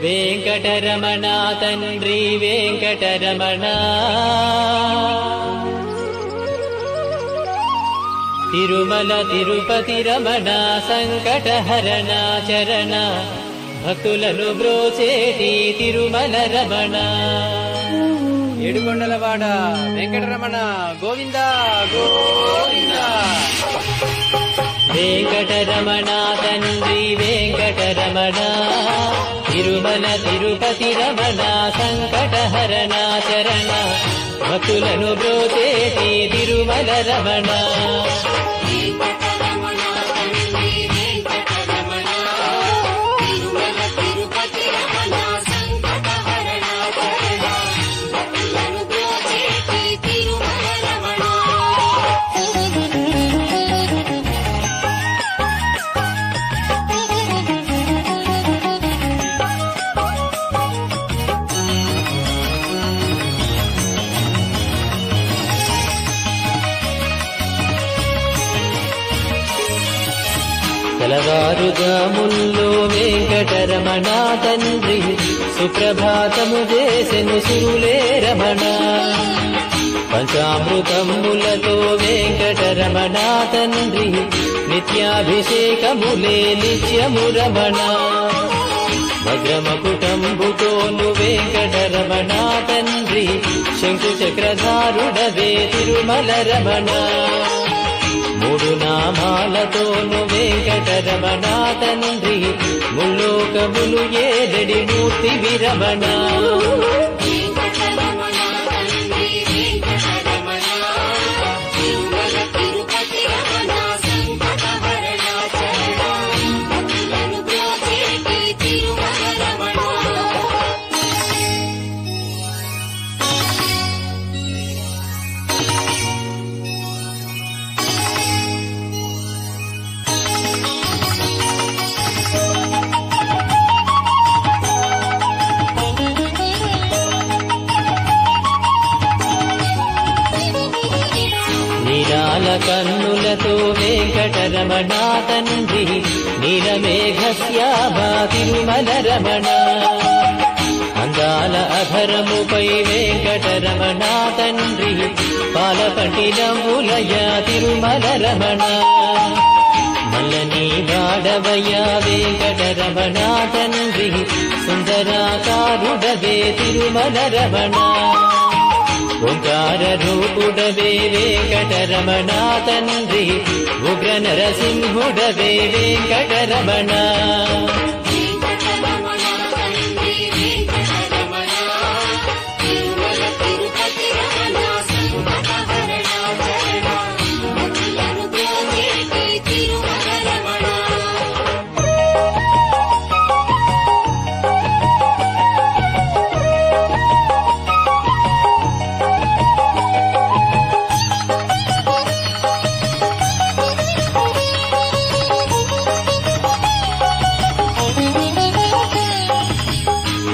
వెంకటరమణ తండ్రి వెంకటరమణ తిరుమల తిరుపతి రమణ సంకటహరణ చరణ భక్తులను బ్రోచేటి తిరుమల రమణ ఏడుకొండలవాడ వెంకటరమణ గోవింద గోవింద. వెంకటరమణ తండ్రి వెంకటరమణ తిరుమల తిరుపతి రమణ సంకటహరణ చరణ భక్తులను బ్రోచేటి తిరుమల రమణ తెలవారుజాముల్లో వెంకటరమణ తండ్రి సుప్రభాతము చేసెను సురులే రమణ పంచామృతములతో వెంకటరమణ తండ్రి నిత్యాభిషేకములే నిత్యము రమణ భద్రమకుటంబుతోను వెంకటరమణ తండ్రి శంకుచక్రధారుడవే తిరుమల రమణ మూడు నామాలతోను వెంకటరమణ తండ్రి ముల్లోకములు ఏదడి మూర్తి విరమణ నీలాల కన్నులతో వెంకటరమణ తండ్రి నీలమేఘశ్యామా తిరుమల రమణ అందాల అధరముపై వెంకటరమణ తండ్రి పాలపట్టినములయ తిరుమల రమణ మల్లని వాడవయ వెంకటరమణ తండ్రి సుందరాకారుడవే తిరుమల రమణ ఓంకార రూపుడవే వెంకటరమణ తండ్రి ఉగ్ర నరసింహుడవే వెంకటరమణ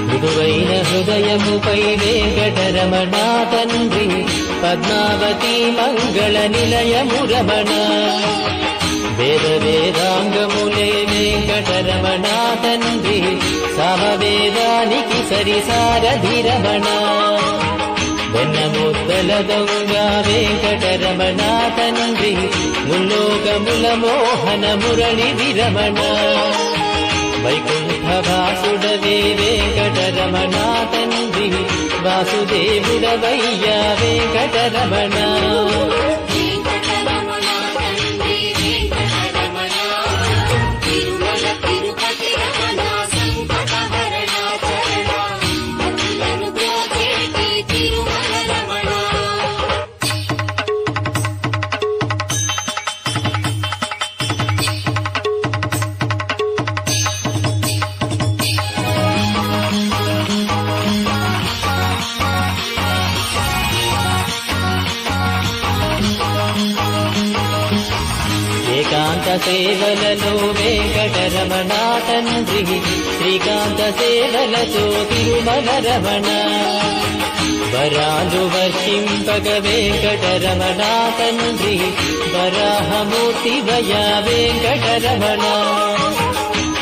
మృదువైన హృదయముపై వెంకటరమణ తండ్రి పద్మావతి మంగళ నిలయము రమణ వేద వేదాంగములే వెంకటరమణ తండ్రి సామవేదానికి సరిసారథి రమణ వెన్నముద్దల దొంగ వెంకటరమణ తండ్రి ముల్లోకముల మోహన మురళి విరమణ వైకుంఠవాసుడవే వెంకటరమణ తండ్రి వాసుదేవుడవయ్యా వెంకటరమణ ఏకాంత సేవలలో వెంకటరమణ తండ్రి శ్రీకాంత సేవలతో తిరుమల రమణ వరాలు వర్షింపగ వెంకటరమణ తండ్రి వరాహమూర్తి వయా వెంకటరమణ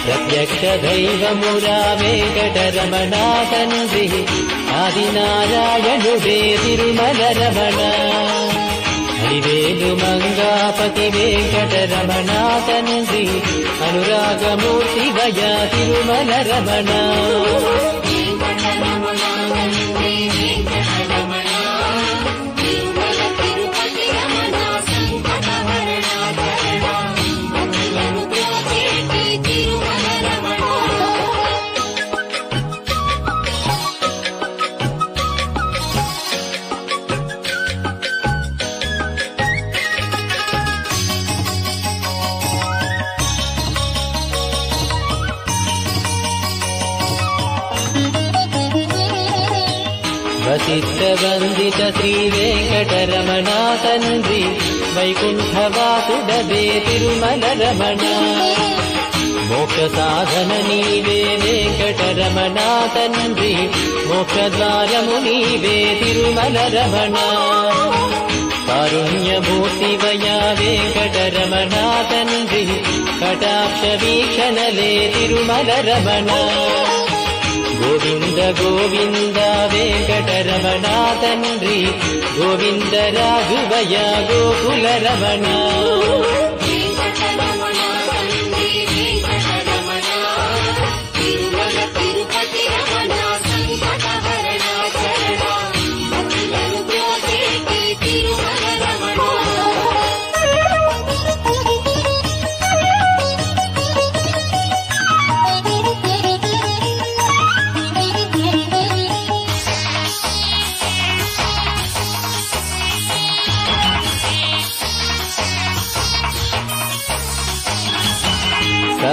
ప్రత్య ప్రత్యక్ష దైవమురా వెంకటరమణ తండ్రి ఆదినారాయణుడే తిరుమల రమణ హరివేలు మంగాపతి వెంకటరమణ తండ్రి అనురాగమూర్తి వయ తిరుమల రమణ వసిష్ఠ వందిత శ్రీ వెంకటరమణ తండ్రి వైకుంఠవాసుడవే తిరుమల రమణ మోక్ష సాధన నీవే వెంకటరమణ తండ్రి మోక్షద్వారము నీవే తిరుమల రమణ కారుణ్యమూర్తి వయా వెంకటరమణ తండ్రి కటాక్ష వీక్షణలే తిరుమల రమణ గోవింద గోవింద వెంకటరమణ తండ్రి గోవింద రాఘవయ గోకుల రమణ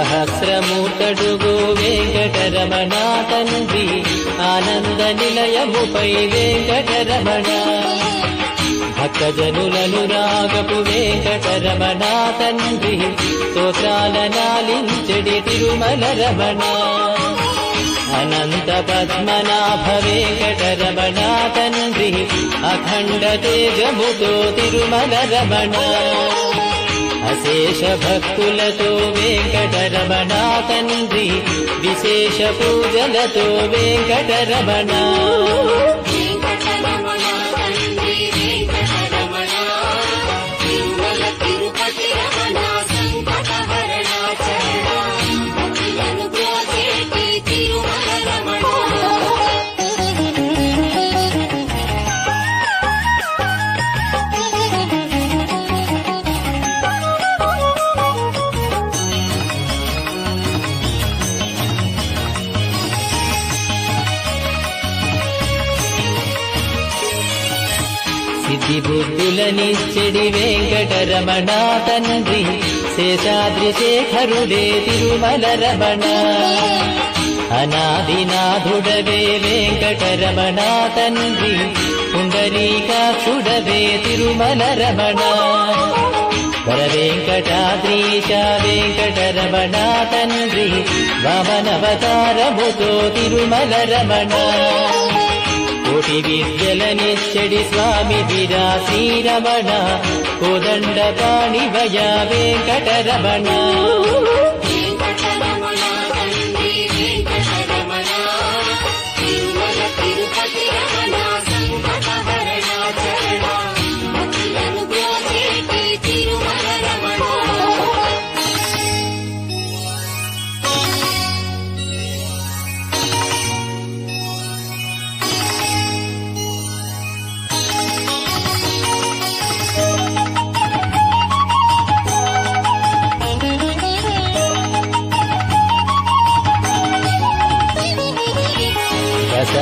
సహస్రమూర్తడుగు వెంకటరమణ తండ్రి ఆనంద నిలయముపై వెంకటరమణ భక్తజనులను రాగపు వెంకటరమణ తండ్రి స్తోత్రాలనాలించెడి తిరుమల రమణ అనంత పద్మనాభ వెంకటరమణ తండ్రి అఖండ తేజముతో తిరుమల రమణ అశేష భక్తులతో వెంకటరమణ తండ్రి విశేష పూజలతో వెంకటరమణ సిద్ధి బుద్ధులనిచ్చెడి వెంకటరమణ తండ్రి శేషాద్రి శేఖరుడే తిరుమల రమణ అనాదినాథుడవే వెంకటరమణ తండ్రి పుండరీకాక్షుడవే తిరుమల రమణ వర వెంకటాద్రీశ వెంకటరమణ తండ్రి వామనవతారముతో తిరుమల రమణ కోటి విద్యలనిచ్చడి స్వామి విరా శ్రీరమణ కోదండ పాణివయ వెంకటరమణ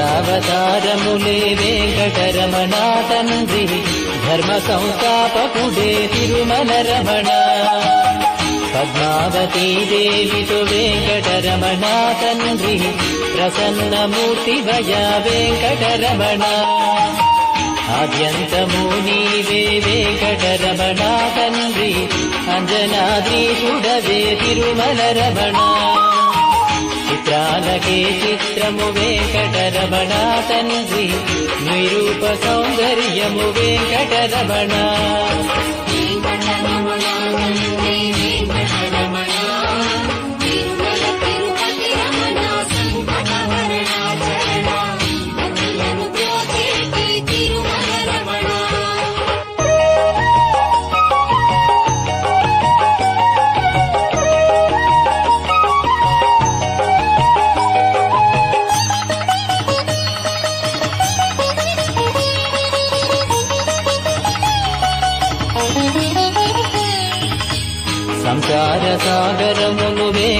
దశావతారములే వెంకటరమణ తండ్రి ధర్మ సంస్థాపకుడే తిరుమల రమణ పద్మావతీ దేవితో వెంకటరమణ తండ్రి ప్రసన్నమూర్తి భయ వెంకటరమణ ఆద్యంతము నీవే వెంకటరమణ తండ్రి అంజనాద్రీశుడవే తిరుమల రమణ చిత్రాలకే చిత్రము వెంకటరమణ తండ్రి నిరూప సౌందర్యము వెంకటరమణ వెంకటరమణ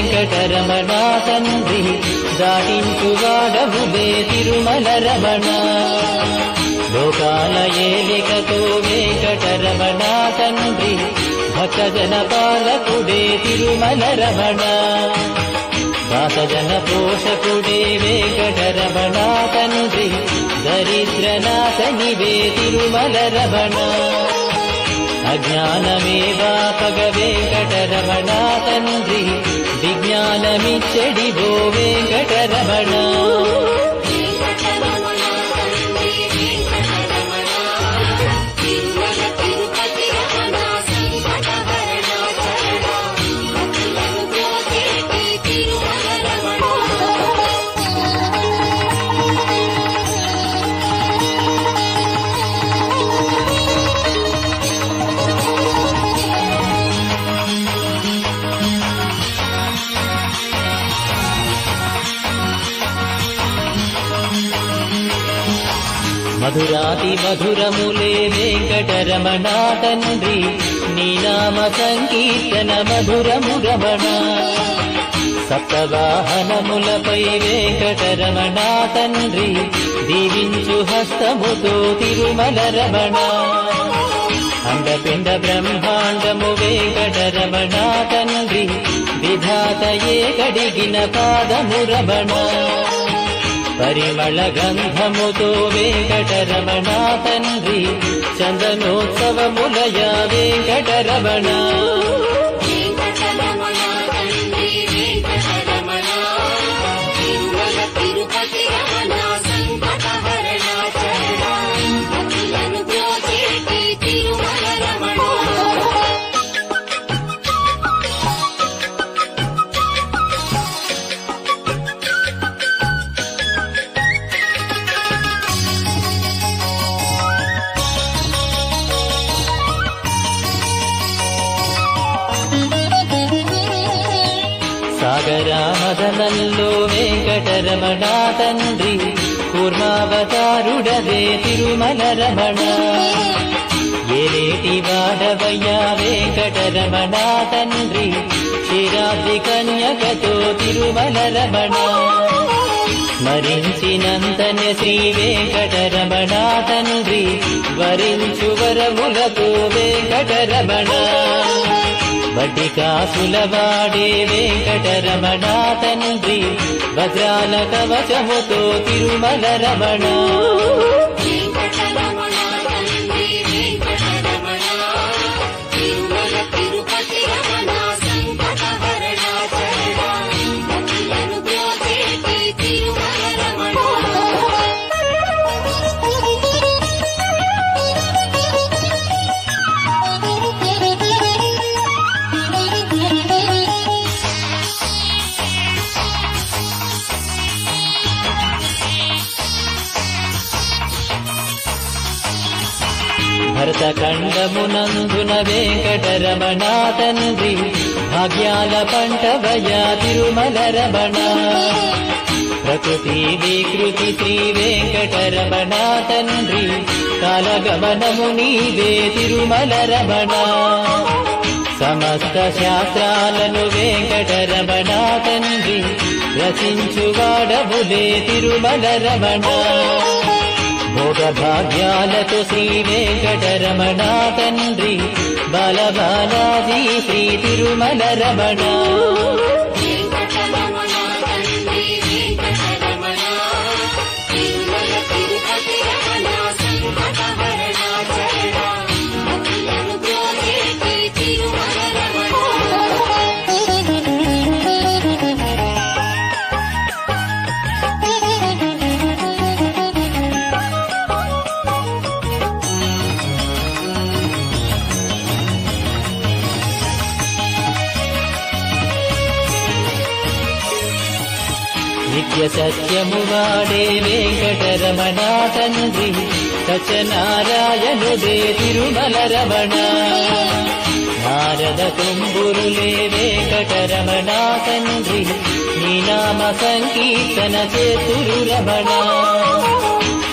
వెంకటరమణ తండ్రి దాటించువాడవులే తిరుమల రమణ లోకాల ఏలికతో వెంకటరమణ తండ్రి భక్తజన పాలకుడే తిరుమల రమణ దాసజన పోషకుడే వెంకటరమణ తండ్రి దరిద్రనాశనివే తిరుమల రమణ అజ్ఞానమేవాపగ వెంకటరమణ తండ్రి విజ్ఞానమిచ్చడివో వెంకటరమణ మధురాతి మధురములే వెంకటరమణ తండ్రి నీ నామ సంకీర్తన మధురము రమణ సప్తవాహనములపై వెంకటరమణ తండ్రి దీవించు హస్తముతో తిరుమల రమణ అండపిండ బ్రహ్మాండము వెంకటరమణ తండ్రి విధాతయే కడిగిన పాదము రమణ పరిమళ గంధముతో వెంకటరమణ తండ్రి చందనోత్సవములయ వెంకటరమణ సాగరామదనంలో వెంకటరమణ తండ్రి కూర్మావతారుడవే తిరుమల రమణ ఏలేటి వాడవయ్యా వెంకటరమణ తండ్రి క్షీరాబ్ది కన్యకతో తిరుమల రమణ స్మరించినంతనే శ్రీ వెంకటరమణ తండ్రి వరించు వరములతో వెంకటరమణ వడ్డి కాసులవాడే వెంకటరమణ తండ్రి వజ్రాల కవచముతో తిరుమల రమణ భరతఖండమునందున వెంకటరమణ తండ్రి భాగ్యాల పంటవయ్యా తిరుమల రమణ ప్రకృతి వికృతి శ్రీ వెంకటరమణ తండ్రి కాలగమనము నీవే తిరుమల రమణ సమస్త శాస్త్రాలను వెంకటరమణ తండ్రి రచించువాడవులే తిరుమల రమణ భోగభాగ్యాలతో శ్రీ వెంకటరమణ తండ్రి బాలబాలాజీ శ్రీ తిరుమల రమణ నిత్య సత్యము వాడే వెంకటరమణ తండ్రి సత్యనారాయణుడే తిరుమల రమణ నారద తుంబురులే వెంకటరమణ తండ్రి నీ నామ సంకీర్తన చేతురు రమణ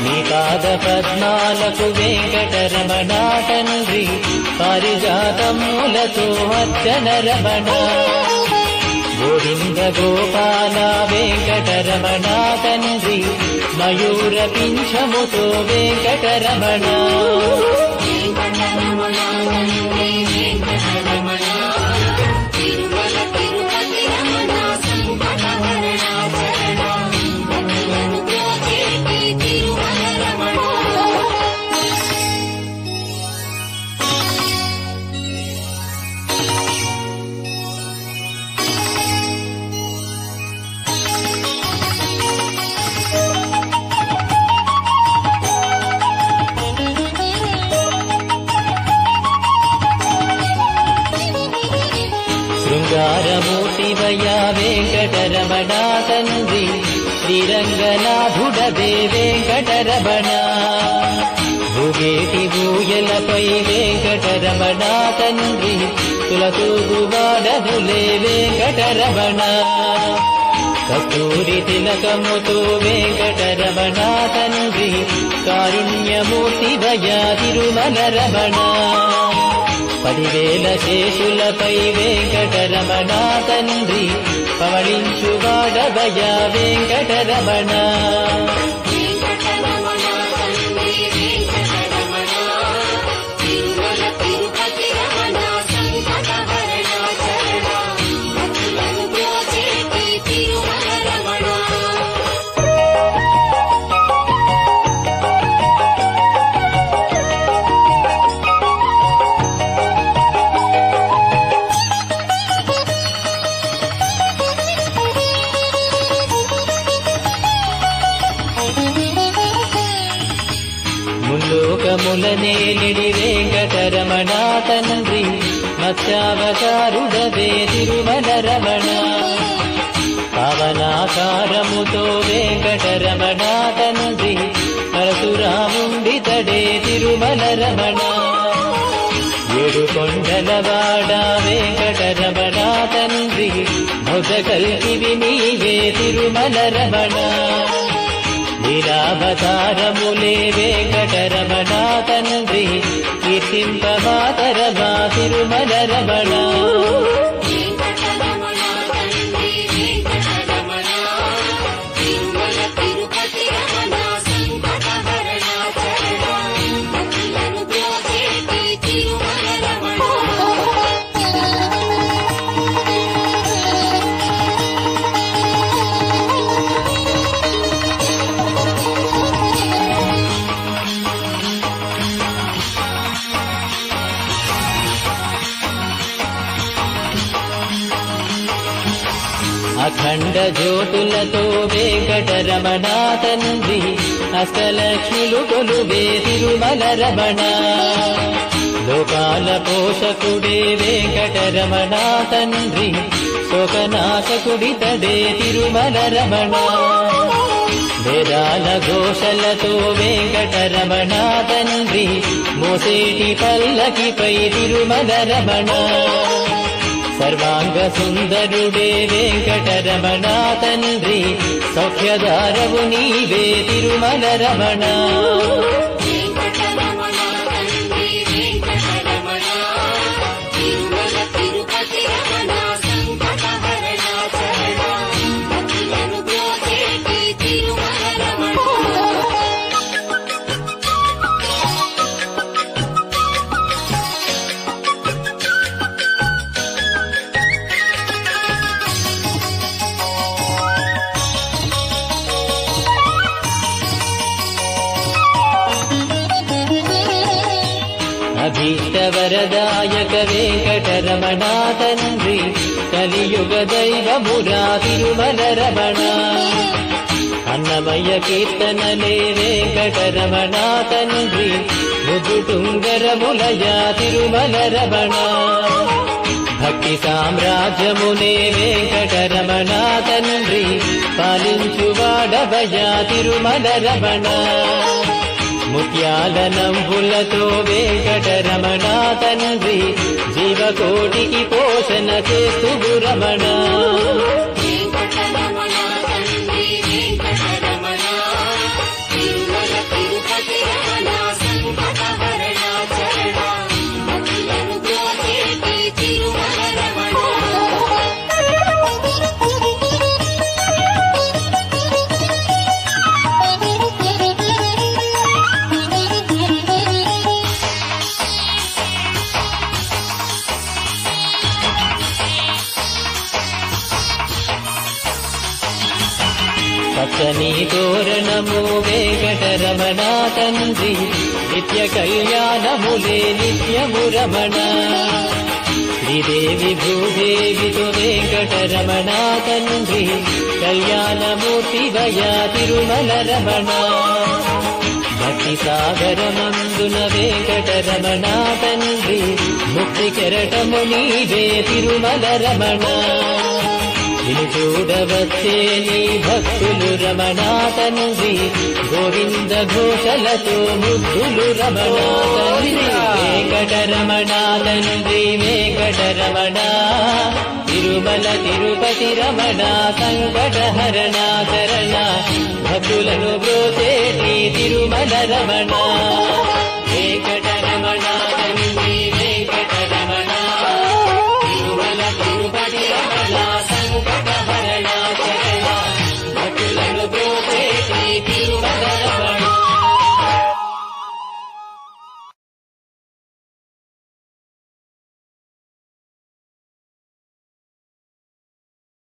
నీ పాద పద్మాలకు వెంకటరమణ తండ్రి పారిజాతములతో అర్చన రమణ గోవింద గోపాల వెంకటరమణ తండ్రి మయూర పింఛముతో వెంకటరమణ శృంగారమూర్తివయ్యా వెంకటరమణ తండ్రి శ్రీరంగనాథుడవే వెంకటరమణ భూగేటి భూయలపై వెంకటరమణ తండ్రి తులతూగువాడనులే వెంకటరమణ కస్తూరి తిలకముతో వెంకటరమణ తండ్రి కారుణ్యమూర్తివయ్యా తిరుమల రమణ 10,000 శేషులపై వెంకటరమణ తండ్రి పవళించువాడవయ్యా వెంకటరమణ ముల్లోకములనేలిడి వెంకటరమణ తండ్రి మత్స్యావతారుడవే తిరుమల రమణ పావనాకారముతో వెంకటరమణ తండ్రి పరశురాముండితడే తిరుమల రమణ 7 కొండలవాడ వెంకటరమణ తండ్రి మొదకల్కివి నీవే తిరుమల రమణ లీలావతారములే వెంకటరమణ తండ్రి కీర్తింపమాతరమా తిరుమల రమణ అఖండ జ్యోతులతో వెంకటరమణ తండ్రి అష్టలక్ష్మిలు కొలువే తిరుమల రమణ లోకాల పోషకుడే వెంకటరమణ తండ్రి శోకనాశకుడితడే తిరుమల రమణ వేదాల ఘోషలతో వెంకటరమణ తండ్రి మోసేటి పల్లకిపై తిరుమల రమణ సర్వాంగ సుందరుడే వెంకటరమణ తండ్రి సౌఖ్యదారవు నీవే తిరుమల రమణ అభీష్టవరదాయక వెంకటరమణ తండ్రి కలియుగ దైవమురా తిరుమల రమణ అన్నమయ్య కీర్తనలే వెంకటరమణ తండ్రి ముదుటుంగరములయా తిరుమల రమణ భక్తి సామ్రాజ్యమునే వెంకటరమణ తండ్రి పాలించువాడవయా తిరుమల రమణ ముత్యాల నంబులతో వెంకటరమణ తండ్రి జీవకోటికి పోషణ చేస్తు రమణ పచ్చని తోరణము వెంకటరమణ తండ్రి నిత్య కళ్యాణములే నిత్యము రమణ శ్రీదేవి భూదేవితో వెంకటరమణ తండ్రి కళ్యాణమూర్తివయ తిరుమల రమణ భక్తి సాగరమందున వెంకటరమణ తండ్రి ముక్తి కెరటము నీవే తిరుమల రమణ నిన్ను చూడవచ్చే నీ భక్తులు రమణ తండ్రి గోవింద ఘోషలతో ముద్దులు రమణ తండ్రి వెంకటరమణ తండ్రి వెంకటరమణ తిరుమల తిరుపతి రమణ సంకటహరణ శరణ భక్తులను బ్రోచేటి తిరుమల రమణ వెంకట